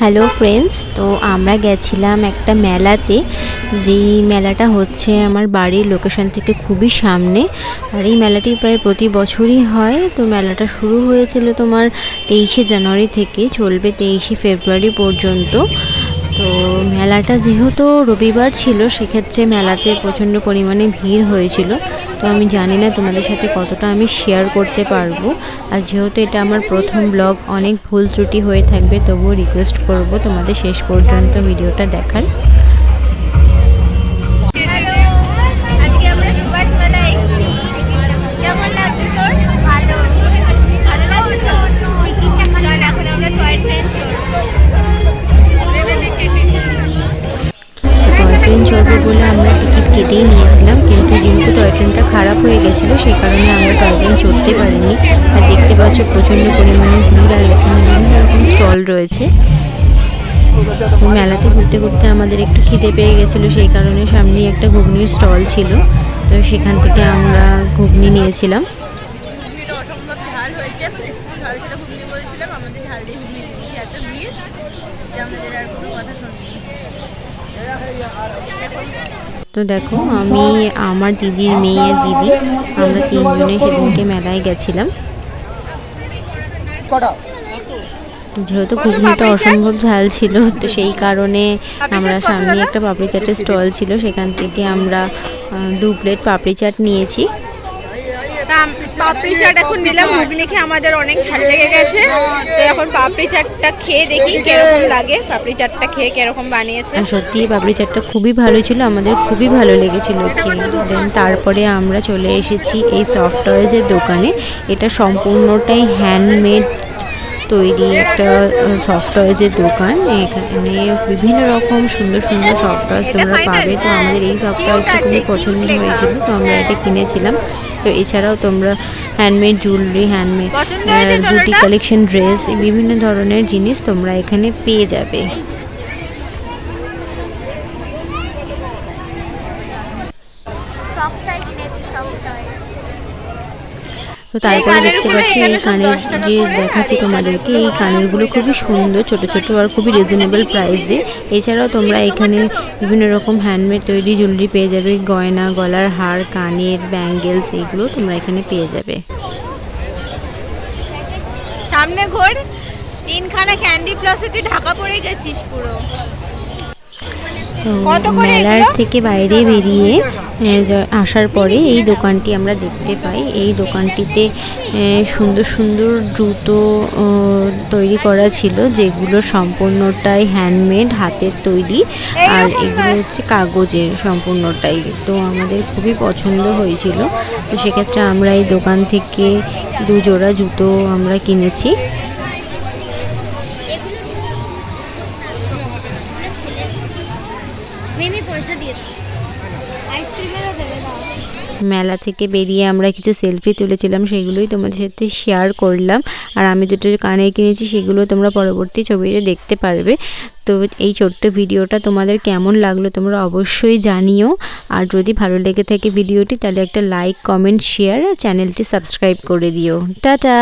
Hello friends, তো আমরা গেছিলাম একটা মেলাতে। যেই মেলাটা হচ্ছে আমার বাড়ির লোকেশন থেকে খুবই সামনে, আর এই মেলাটি প্রায় প্রতি বছরই হয়। তো মেলাটা শুরু হয়েছিল তোমার 23শে জানুয়ারি থেকে, চলবে 23শে ফেব্রুয়ারি পর্যন্ত। তো মেলাটা যেহেতু রবিবার ছিল, সেক্ষেত্রে মেলাতে প্রচণ্ড পরিমাণে ভিড় হয়েছিল। তো আমি জানি না তোমাদের সাথে কতটা আমি শেয়ার করতে পারবো, আর যেহেতু এটা আমার প্রথম ব্লগ, অনেক ভুল ত্রুটি হয়ে থাকবে, তবুও রিকোয়েস্ট করব তোমাদের শেষ পর্যন্ত ভিডিওটা দেখার। টয় ট্রেন চলবে বলে আমরা টিকিট কেটেই নিয়েছিলাম, কিন্তু যেহেতু টয় ট্রেনটা খারাপ হয়ে গেছিলো, সেই কারণে আমরা টয় ট্রেন চড়তে পারিনি। আর দেখতে পাচ্ছ প্রচণ্ড পরিমাণে ভিড়, আর এখানে বিভিন্ন রকম স্টল রয়েছে। মেলাতে ঘুরতে ঘুরতে আমাদের একটু খিদে পেয়ে গেছিলো, সেই কারণে সামনেই একটা ঘুগনির স্টল ছিল। তো সেখান থেকে আমরা ঘুগনি নিয়েছিলাম। তো দেখো, আমি, আমার দিদির মেয়ে, দিদি, আমরা তিনজনে সেদিনকে মেলায় গেছিলাম। যেহেতু ঘুগনিটা অসম্ভব ঝাল ছিল, তো সেই কারণে আমরা সামনে একটা পাপড়ি চাটের স্টল ছিল, সেখান থেকে আমরা 2 প্লেট পাপড়ি চাট নিয়েছি। পাপড়ি চাট এখন নিলাম, ঘুগনি খেয়ে আমাদের অনেক ঝাল লেগে গেছে। তো এখন পাপড়ি চাটটা খেয়ে দেখি কিরকম লাগে, পাপড়ি চাটটা খেয়ে কিরকম বানিয়েছে। আর সত্যি পাপড়ি চাটটা খুবই ভালো ছিল, আমাদের খুবই ভালো লেগেছিল খেয়ে। দেন তারপরে আমরা চলে এসেছি এই সফট টয়েজের দোকানে। এটা সম্পূর্ণটাই হ্যান্ডমেড তৈরি একটা সফট টয়েজের দোকান। এখানে বিভিন্ন রকম সুন্দর সুন্দর সফট টয়েস তোমরা পাবে। তো আমাদের এই সফট টয়েসটা খুবই পছন্দ হয়েছিল, তো আমরা এটা কিনেছিলাম। তো এছাড়াও তোমরা handmade jewellery, handmade beauty collection, dress, বিভিন্ন ধরনের জিনিস তোমরা এখানে পেয়ে যাবে। তো তারপরে দেখতে পাচ্ছি এই কানের যে দেখাচ্ছি তোমাদেরকে, এই কানেরগুলো খুবই সুন্দর, ছোট ছোট, আর খুবই রিজনেবল প্রাইসে। এছাড়াও তোমরা এখানে বিভিন্ন রকম হ্যান্ডমেড তৈরি জুয়েলারি পেয়ে যাবে, গয়না, গলার হার, কানের, ব্যাঙ্গেলস, এইগুলো তোমরা এখানে পেয়ে যাবে। সামনে ঘোর, 3খানা ক্যান্ডি প্লাসে তুই ঢাকা পড়ে গেছিস পুরো। তো মেলার থেকে বাইরে বেরিয়ে আসার পরে এই দোকানটি আমরা দেখতে পাই। এই দোকানটিতে সুন্দর সুন্দর জুতো তৈরি করা ছিল, যেগুলো সম্পূর্ণটাই হ্যান্ডমেড, হাতের তৈরি, আর এগুলো হচ্ছে কাগজের সম্পূর্ণটাই। তো আমাদের খুবই পছন্দ হয়েছিল, তো সেক্ষেত্রে আমরা এই দোকান থেকে 2 জোড়া জুতো আমরা কিনেছি। মেলা থেকে বেরিয়ে আমরা কিছু সেলফি তুলেছিলাম, সেগুলোই তোমাদের সাথে শেয়ার করলাম। আর আমি দুটো কানে কিনেছি, সেগুলো তোমরা পরবর্তী ছবিতে দেখতে পারবে। তো এই ছোট্ট ভিডিওটা তোমাদের কেমন লাগলো তোমরা অবশ্যই জানিও। আর যদি ভালো লেগে থাকে ভিডিওটি, তাহলে একটা লাইক, কমেন্ট, শেয়ার, আর চ্যানেলটি সাবস্ক্রাইব করে দিও। টাটা।